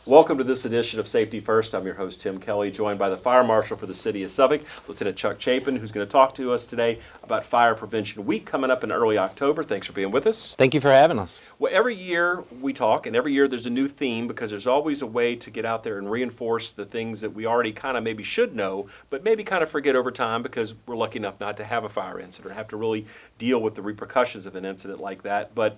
Welcome to this edition of Safety First. I'm your host, Tim Kelley, joined by the Fire Marshal for the City of Suffolk, Lieutenant Chuck Chapin, who's going to talk to us today about Fire Prevention Week coming up in early October. Thanks for being with us. Thank you for having us. Well, every year we talk, and every year there's a new theme because there's always a way to get out there and reinforce the things that we already kind of maybe should know, but maybe kind of forget over time because we're lucky enough not to have a fire incident or have to really deal with the repercussions of an incident like that. But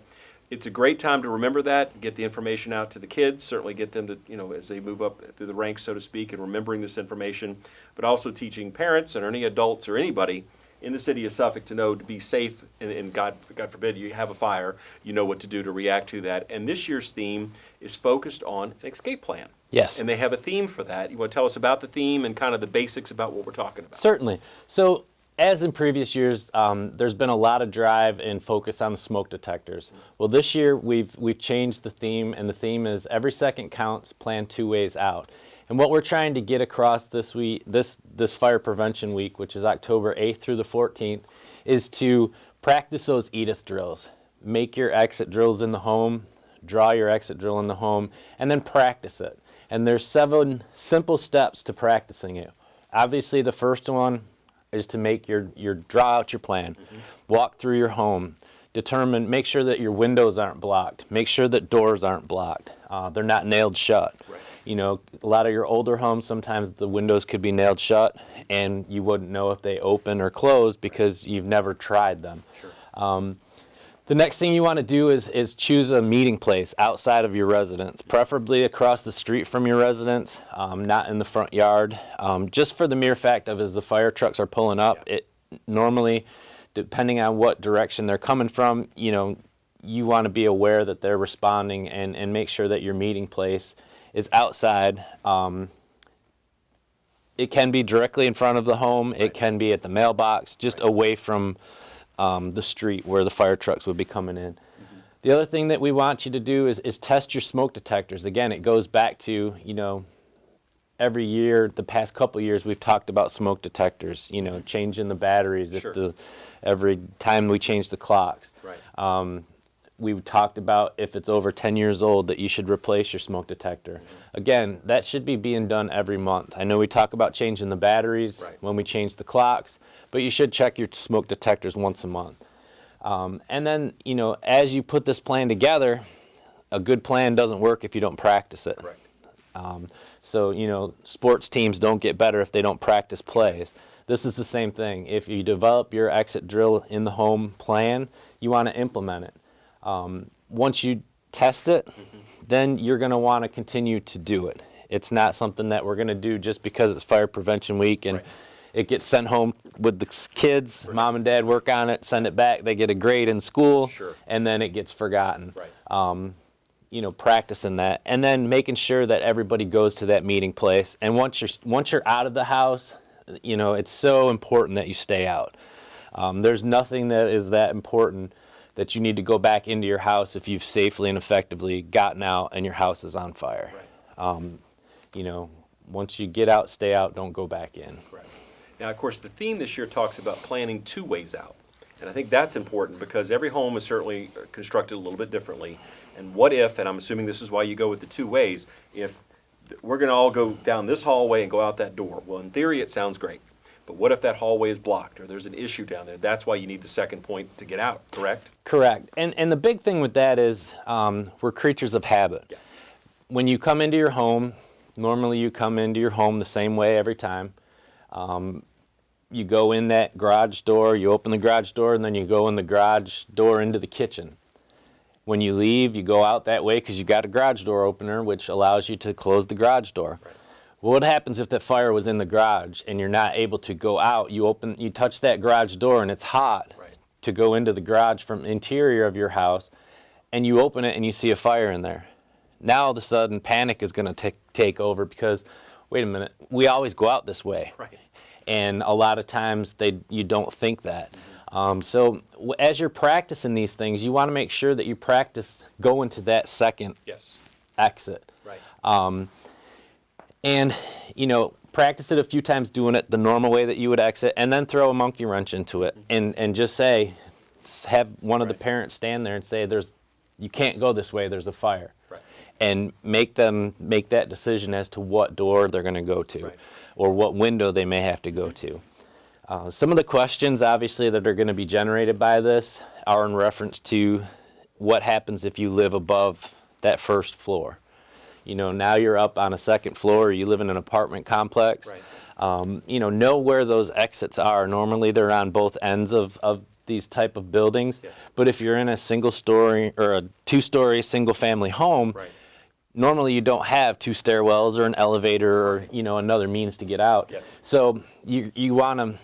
it's a great time to remember that, get the information out to the kids, certainly get them to, as they move up through the ranks, so to speak, and remembering this information, but also teaching parents and any adults or anybody in the city of Suffolk to know to be safe, and God forbid you have a fire, you know what to do to react to that. And this year's theme is focused on an escape plan. Yes. And they have a theme for that. You want to tell us about the theme and kind of the basics about what we're talking about? Certainly. So, as in previous years, there's been a lot of drive and focus on the smoke detectors. Well, this year we've changed the theme, and the theme is every second counts, plan 2 ways out. And what we're trying to get across this week, this Fire Prevention Week, which is October 8th through the 14th, is to practice those Edith drills. Make your exit drills in the home, draw your exit drill in the home, and then practice it. And there's 7 simple steps to practicing it. Obviously, the first one is to make your draw out your plan. Walk through your home. Make sure that your windows aren't blocked. Make sure that doors aren't blocked. They're not nailed shut. Right. A lot of your older homes, sometimes the windows could be nailed shut and you wouldn't know if they open or close because you've never tried them. Sure. The next thing you want to do is choose a meeting place outside of your residence, preferably across the street from your residence, not in the front yard. Just for the mere fact of as the fire trucks are pulling up, it normally, depending on what direction they're coming from, you want to be aware that they're responding and make sure that your meeting place is outside. It can be directly in front of the home. It can be at the mailbox, just away from the street where the fire trucks would be coming in. The other thing that we want you to do is test your smoke detectors. Again, it goes back to, every year, the past couple years, we've talked about smoke detectors, changing the batteries sure. Every time we change the clocks. Right. We talked about if it's over 10 years old that you should replace your smoke detector. Again, that should be being done every month. I know we talk about changing the batteries when we change the clocks, but you should check your smoke detectors once a month. And then, as you put this plan together, a good plan doesn't work if you don't practice it. Right. So, sports teams don't get better if they don't practice plays. This is the same thing. If you develop your exit drill in the home plan, you want to implement it. Once you test it, then you're going to want to continue to do it. It's not something that we're going to do just because it's Fire Prevention Week and it gets sent home with the kids. Right. Mom and dad work on it, send it back. They get a grade in school, sure. And then it gets forgotten. Right. Practicing that, and then making sure that everybody goes to that meeting place. And once you're out of the house, it's so important that you stay out. There's nothing that is that important that you need to go back into your house if you've safely and effectively gotten out and your house is on fire. Right. Once you get out, stay out, don't go back in. Correct. Now, of course, the theme this year talks about planning 2 ways out. And I think that's important because every home is certainly constructed a little bit differently. And what if, and I'm assuming this is why you go with the 2 ways, if we're going to all go down this hallway and go out that door. Well, in theory, it sounds great. But what if that hallway is blocked or there's an issue down there? That's why you need the second point to get out, correct? Correct. And the big thing with that is we're creatures of habit. Yeah. When you come into your home, normally you come into your home the same way every time. You go in that garage door, you open the garage door, and then you go in the garage door into the kitchen. When you leave, you go out that way because you got a garage door opener, which allows you to close the garage door. Right. Well, what happens if that fire was in the garage and you're not able to go out? You touch that garage door and it's hot to go into the garage from interior of your house, and you open it and you see a fire in there. Now all of a sudden panic is going to take over because, wait a minute, we always go out this way. Right. And a lot of times you don't think that. So as you're practicing these things, you want to make sure that you practice going to that second exit. Right. And, practice it a few times doing it the normal way that you would exit, and then throw a monkey wrench into it and just have one of the parents stand there and say, you can't go this way, there's a fire. Right. and make them make that decision as to what door they're going to go to, Right. or what window they may have to go to. Some of the questions, obviously, that are going to be generated by this are in reference to what happens if you live above that first floor. You know, now you're up on a second floor, or you live in an apartment complex. Right. You know where those exits are. Normally they're on both ends of these type of buildings. Yes. But if you're in a single story or a two-story single family home, Right. normally you don't have two stairwells or an elevator or, you know, another means to get out. Yes. So you want to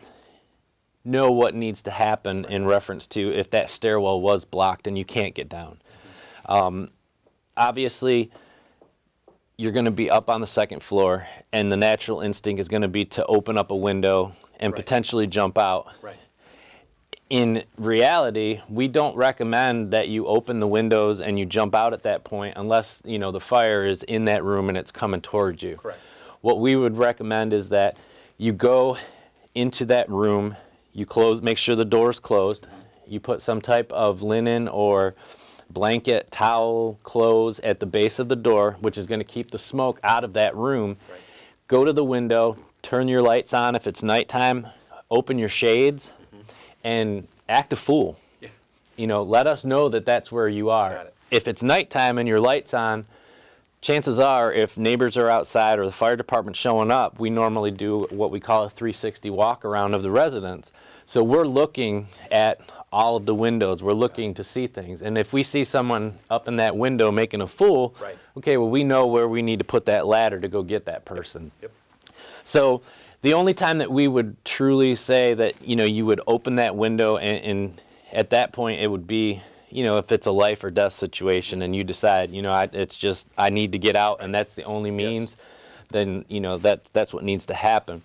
know what needs to happen in reference to if that stairwell was blocked and you can't get down. Obviously, you're going to be up on the second floor, and the natural instinct is going to be to open up a window and Right. potentially jump out. Right. In reality, we don't recommend that you open the windows and you jump out at that point unless, you know, the fire is in that room and it's coming towards you. Correct. What we would recommend is that you go into that room, you close, make sure the door's closed, you put some type of linen or blanket, towel, clothes at the base of the door, which is going to keep the smoke out of that room. Right. Go to the window, turn your lights on if it's nighttime, open your shades, and act a fool. Yeah. You know, let us know that that's where you are. Got it. If it's nighttime and your light's on, chances are if neighbors are outside or the fire department's showing up, we normally do what we call a 360 walk around of the residence. So we're looking at all of the windows. We're looking to see things. And if we see someone up in that window making a fool, Right. okay, well, we know where we need to put that ladder to go get that person. Yep. So the only time that we would truly say that, you know, you would open that window and at that point it would be, you know, if it's a life or death situation and you decide, you know, it's just, I need to get out and that's the only means, then, you know, that's what needs to happen.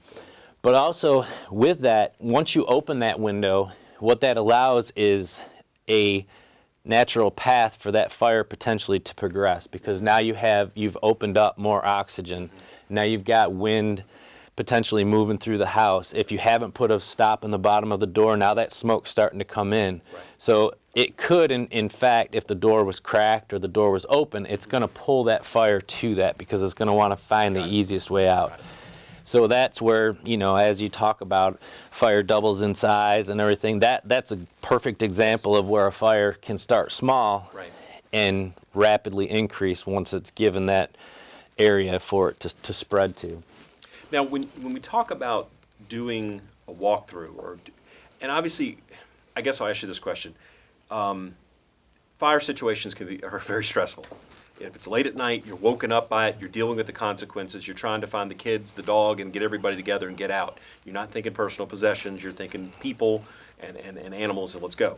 But also with that, once you open that window, what that allows is a natural path for that fire potentially to progress, because now you've opened up more oxygen. Now you've got wind potentially moving through the house. If you haven't put a stop in the bottom of the door, now that smoke's starting to come in. Right. So it could, in fact, if the door was cracked or the door was open, it's going to pull that fire to that because it's going to want to find the easiest way out. So that's where, you know, as you talk about fire doubles in size and everything, that's a perfect example of where a fire can start small Right. and rapidly increase once it's given that area for it to spread to. Now, when we talk about doing a walkthrough, and obviously, I guess I'll ask you this question. Fire situations are very stressful. If it's late at night, you're woken up by it, you're dealing with the consequences, you're trying to find the kids, the dog, and get everybody together and get out. You're not thinking personal possessions, you're thinking people and animals, and let's go.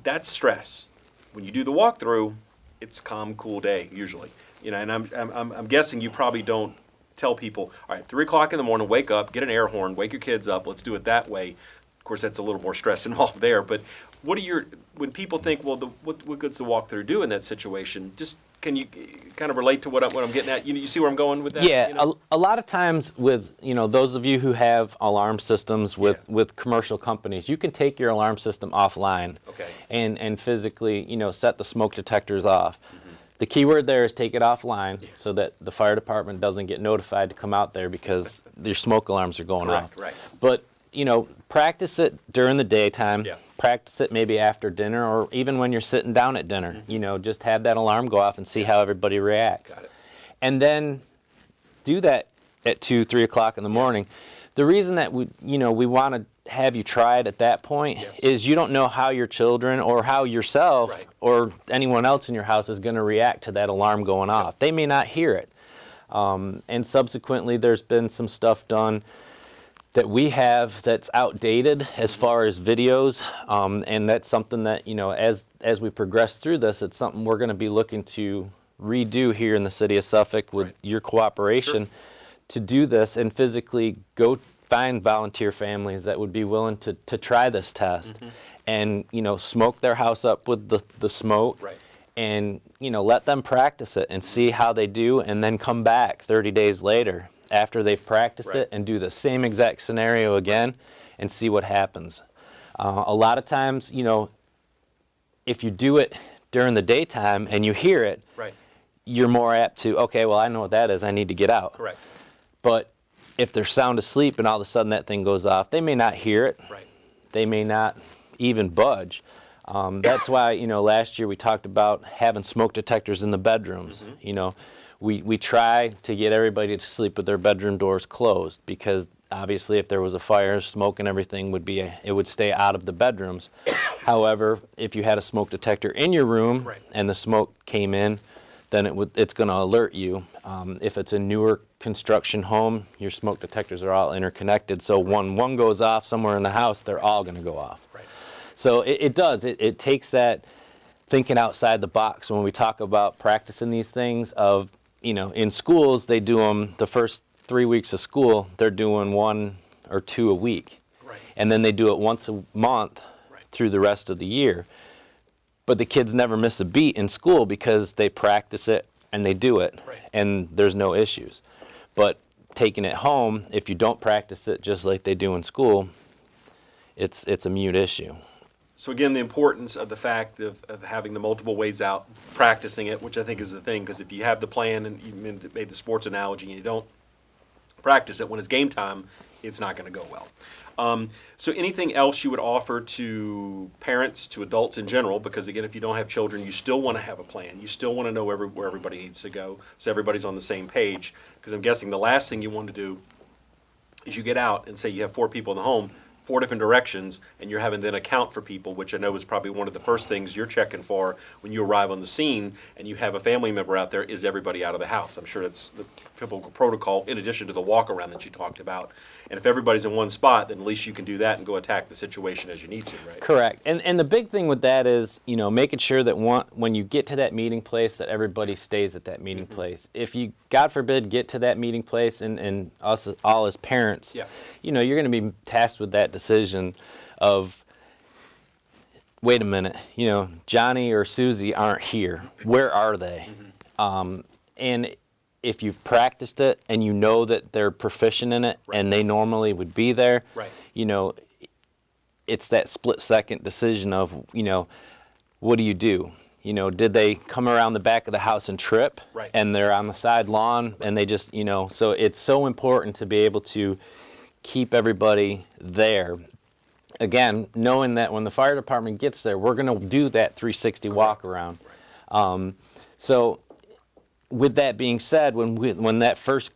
That's stress. When you do the walkthrough, it's calm, cool day, usually. You know, and I'm guessing you probably don't tell people, all right, 3 o'clock in the morning, wake up, get an air horn, wake your kids up, let's do it that way. Of course, that's a little more stress involved there, but when people think, well, what good's the walkthrough do in that situation? Just can you kind of relate to what I'm getting at? You see where I'm going with that? Yeah, you know? a lot of times with, you know, those of you who have alarm systems with commercial companies, you can take your alarm system offline. Okay. And physically, you know, set the smoke detectors off. The key word there is take it offline so that the fire department doesn't get notified to come out there because your smoke alarms are going Correct, off. right. But, you know, practice it during the daytime. Yeah. Practice it maybe after dinner or even when you're sitting down at dinner. You know, just have that alarm go off and see how everybody reacts. Got it. And then do that at 2, 3 o'clock in the morning. The reason that we want to have you try it at that point is you don't know how your children or how yourself Right. or anyone else in your house is going to react to that alarm going off. They may not hear it. And subsequently, there's been some stuff done that we have that's outdated as far as videos, and that's something that, you know, as we progress through this, it's something we're going to be looking to redo here in the city of Suffolk with your cooperation to do this and physically go find volunteer families that would be willing to try this test and, you know, smoke their house up with the smoke. Right. And, you know, let them practice it and see how they do and then come back 30 days later after they've practiced Right. it and do the same exact scenario again and see what happens. A lot of times, you know, if you do it during the daytime and you hear it, Right. you're more apt to, okay, well, I know what that is. I need to get out. Correct. But if they're sound asleep and all of a sudden that thing goes off, they may not hear it. Right. They may not even budge. That's why, last year we talked about having smoke detectors in the bedrooms. We try to get everybody to sleep with their bedroom doors closed, because obviously if there was a fire, smoke and everything it would stay out of the bedrooms. However, if you had a smoke detector in your room Right. and the smoke came in, then it's going to alert you. If it's a newer construction home, your smoke detectors are all interconnected. So when one goes off somewhere in the house, they're all going to go off. Right. So it takes that thinking outside the box when we talk about practicing these things. In schools, they do them the first 3 weeks of school, they're doing 1 or 2 a week. Right. And then they do it once a month Right. through the rest of the year. But the kids never miss a beat in school because they practice it and they do it, Right. and there's no issues. But taking it home, if you don't practice it just like they do in school, it's a mute issue. So again, the importance of the fact of having the multiple ways out, practicing it, which I think is the thing, because if you have the plan and you made the sports analogy and you don't practice it, when it's game time, it's not going to go well. So anything else you would offer to parents, to adults in general, because again, if you don't have children, you still want to have a plan. You still want to know where everybody needs to go, so everybody's on the same page. Because I'm guessing the last thing you want to do is you get out and say you have 4 people in the home, 4 different directions, and you're having to then account for people, which I know is probably one of the first things you're checking for when you arrive on the scene and you have a family member out there. Is everybody out of the house? I'm sure it's the typical protocol in addition to the walk around that you talked about. And if everybody's in one spot, then at least you can do that and go attack the situation as you need to, right? Correct. And the big thing with that is, making sure that when you get to that meeting place, that everybody stays at that meeting place. If you, God forbid, get to that meeting place and us all as parents, Yeah. you're going to be tasked with that decision of, wait a minute, Johnny or Susie aren't here. Where are they? And if you've practiced it and you know that they're proficient in it, Right. and they normally would be there, Right. It's that split-second decision of, what do you do? Did they come around the back of the house and trip? Right. And they're on the side lawn, and they just, so it's so important to be able to keep everybody there. Again, knowing that when the fire department gets there, we're going to do that 360 walk around. So with that being said, when that first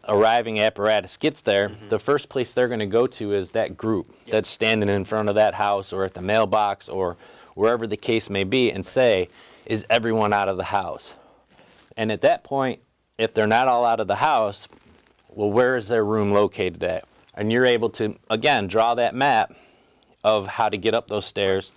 arriving apparatus gets there, the first place they're going to go to is that group that's standing in front of that house or at the mailbox or wherever the case may be, and say, is everyone out of the house? And at that point, if they're not all out of the house, well, where is their room located at? And you're able to, again, draw that map of how to get up those stairs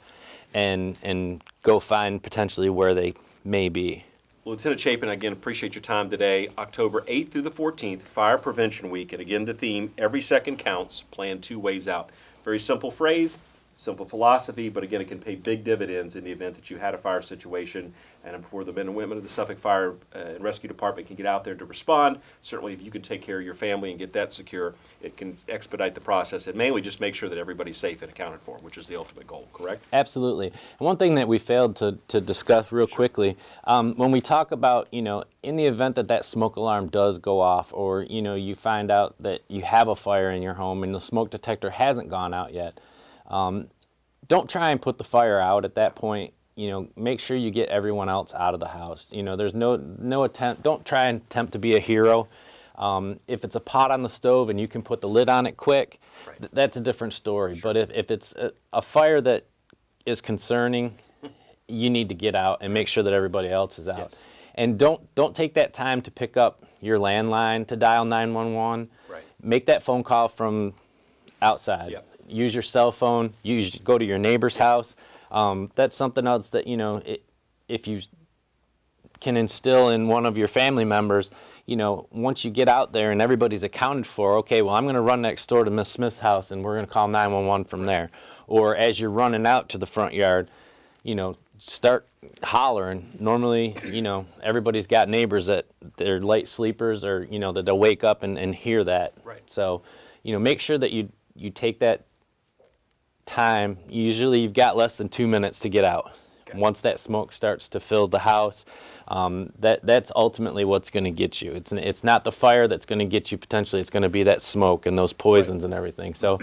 and go find potentially where they may be. Well, Lieutenant Chapin, again, appreciate your time today. October 8th through the 14th, Fire Prevention Week. And again, the theme, every second counts, plan 2 ways out. Very simple phrase, simple philosophy, but again, it can pay big dividends in the event that you had a fire situation. And before the men and women of the Suffolk Fire and Rescue Department can get out there to respond, certainly if you can take care of your family and get that secure, it can expedite the process and mainly just make sure that everybody's safe and accounted for, which is the ultimate goal, correct? Absolutely. And one thing that we failed to discuss real quickly, when we talk about, in the event that smoke alarm does go off, or, you find out that you have a fire in your home and the smoke detector hasn't gone out yet, don't try and put the fire out at that point. Make sure you get everyone else out of the house. There's no attempt. Don't try and attempt to be a hero. If it's a pot on the stove and you can put the lid on it quick, Right. that's a different story. Sure. But if it's a fire that is concerning, you need to get out and make sure that everybody else is out. Yes. And don't take that time to pick up your landline to dial 911. Right. Make that phone call from outside. Yep. Use your cell phone. Go to your neighbor's house. That's something else that, if you can instill in one of your family members, once you get out there and everybody's accounted for, okay, well, I'm going to run next door to Miss Smith's house and we're going to call 911 from there. Or as you're running out to the front yard, start hollering. Normally, everybody's got neighbors that they're light sleepers or, that they'll wake up and hear that. Right. So, make sure that you take that time. Usually you've got less than 2 minutes to get out. Once that smoke starts to fill the house, that's ultimately what's going to get you. It's not the fire that's going to get you potentially. It's going to be that smoke and those poisons and everything. So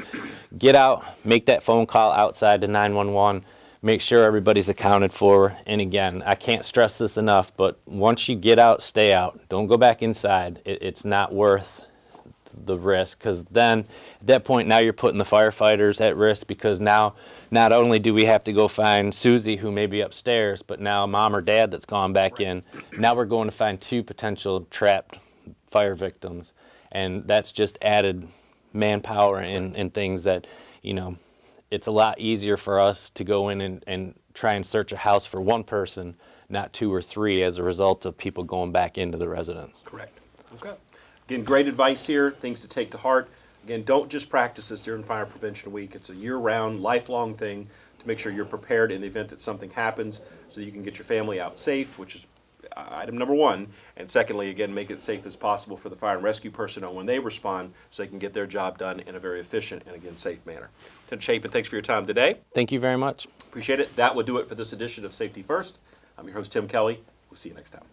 get out, make that phone call outside to 911. Make sure everybody's accounted for. And again, I can't stress this enough, but once you get out, stay out. Don't go back inside. It's not worth the risk, because then at that point now you're putting the firefighters at risk, because now not only do we have to go find Susie, who may be upstairs, but now mom or dad that's gone back in. Now we're going to find 2 potential trapped fire victims, and that's just added manpower and things that, you know, it's a lot easier for us to go in and try and search a house for 1 person, not 2 or 3, as a result of people going back into the residence. Correct. Okay. Again, great advice here, things to take to heart. Again, don't just practice this during Fire Prevention Week. It's a year-round, lifelong thing to make sure you're prepared in the event that something happens so that you can get your family out safe, which is item number 1. And secondly, again, make it safe as possible for the fire and rescue personnel when they respond so they can get their job done in a very efficient and, again, safe manner. Lieutenant Chapin, thanks for your time today. Thank you very much. Appreciate it. That will do it for this edition of Safety First. I'm your host, Tim Kelley. We'll see you next time.